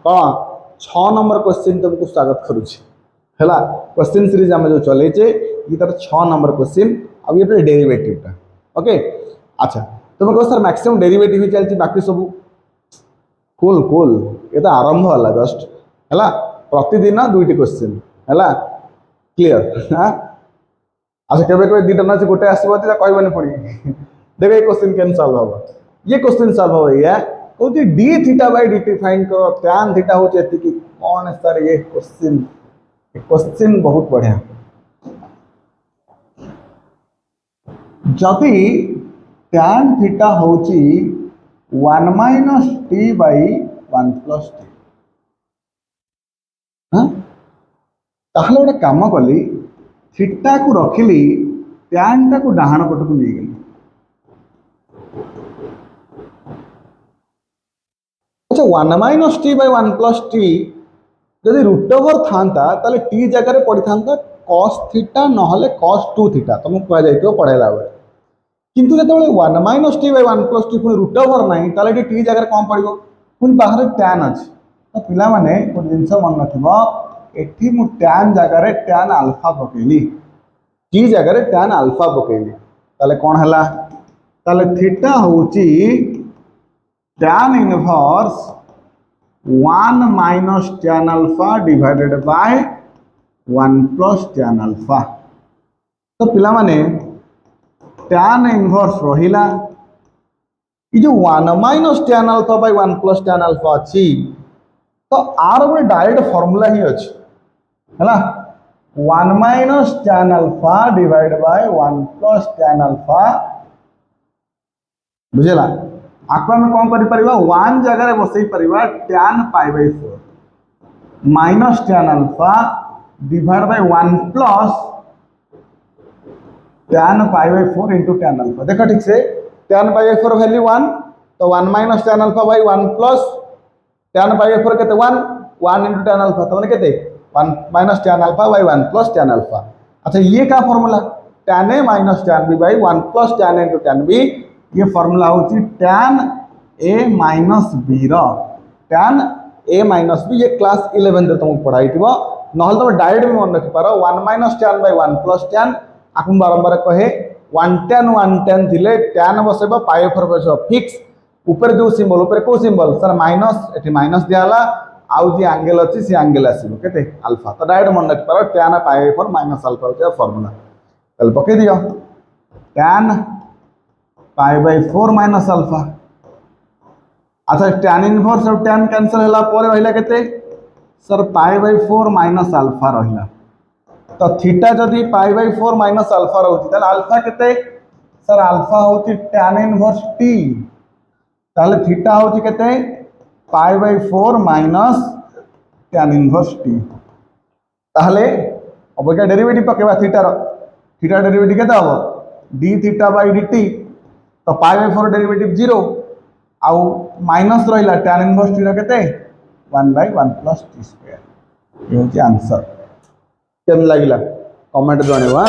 कौन 6 number question तुमको स्वागत करुच्ची है क्वेश्चन सीरीज आम जो चलेचे ये तार 6 नंबर क्वेश्चन अब ये डेरिवेटिव ओके। अच्छा तुम कह सर मैक्सिमम डेरिवेटिव ही चलती बाकी सब कूल कूल ये तो आरंभ वाला जस्ट है प्रतिदिन 2टी क्वेश्चन है क्लियर। हाँ अच्छा केवे केवे दुटा ना गोटे आसो कहबनी पड़ी देख ये क्वेश्चन केन सॉल्व हम ये क्वेश्चन सॉल्व हो या कहते D theta by dt find करो tan थीटा हो कि कौन सर ये क्वेश्चन बहुत बढ़िया जदि tan थीटा हो 1 minus t by 1 plus t हाँ ताहले गोटे काम कली थीटा को रखिली tan टा को डाहाण पट को नहीं गली अच्छा 1 minus t by 1 plus t जदि रूट ओवर था टी जगह पड़ी था cos थीटा नहले cos 2 थीटा तुमको कह जाइए पढ़ेला बेले किंतु जो 1 minus t by 1 plus t पुणी रूट ओवर ना ताले टी जगह कौन पड़ो पुणी बाहर tan अच्छे तो पिला माने गोटे जिनस मन रखी मु tan जगह tan अल्फा पकेली टी जगह tan अल्फा पकेली ताले कौन है ताले थीटा होची tan inverse 1 minus tan alpha divided by 1 plus tan alpha तो पिला माने tan इनवर्स रहिला ये जो 1 minus tan alpha by 1 plus tan alpha अच्छी तो आर गोटे डायरेक्ट फॉर्मूला ही अच्छी है 1 minus tan alpha divide by 1 plus tan alpha बुझेला आपको हम कौन कर परिबा 1 जगह बसई परिबा tan pi by 4 minus tan alpha divide by 1 plus tan pi by 4 into tan alpha देखो ठीक से tan पाई बाय 4 वैल्यू 1 तो 1 minus tan alpha by 1 plus tan pi by 4 केते 1 1 इंटू tan अल्फा तो माने केते 1 minus tan alpha by 1 plus tan alpha. अच्छा ये क्या formula tan a minus tan b by 1 plus tan a into tan b ये formula होची tan a minus b रो tan a माइनस b ये क्लास 11 रे तुमको पढ़ाई थिबो नहल तुम डायरेक्ट भी मन रखि पारो 1 minus tan by 1 plus tan आकुम बारंबार कहे 1 tan थिले tan बसेबो पाई 4 बसेबो फिक्स ऊपर जो सिंबल ऊपर को सिंबल सर माइनस एठी माइनस दियाला आउ जे एंगल अछि से एंगल आसीबो केते अल्फा तो डायरेक्ट मन रखि पारो tan पाई 4 माइनस अल्फा होचे फॉर्मूला चल पके दियो tan pi by 4 minus alpha. अच्छा tan इनवर्स और tan कैंसिल होला पर रहिला केते sir pi by 4 minus alpha रहिला तो थीटा जदि पाई बाय 4 माइनस अल्फा रहउती त अल्फा केते सर अल्फा होती tan इनवर्स t ताले थीटा होती केते pi by 4 minus tan inverse t ताले अब क्या derivative पकेबा theta rho theta derivative केते हबो d थीटा बाय dt तो पाई बाय 4 डेरिवेटिव 0 आउ माइनस रहिला tan इनवर्स t रो केते 1 बाय 1 प्लस t स्क्वायर ये होची आंसर केम लागिला कमेंट जणेवा।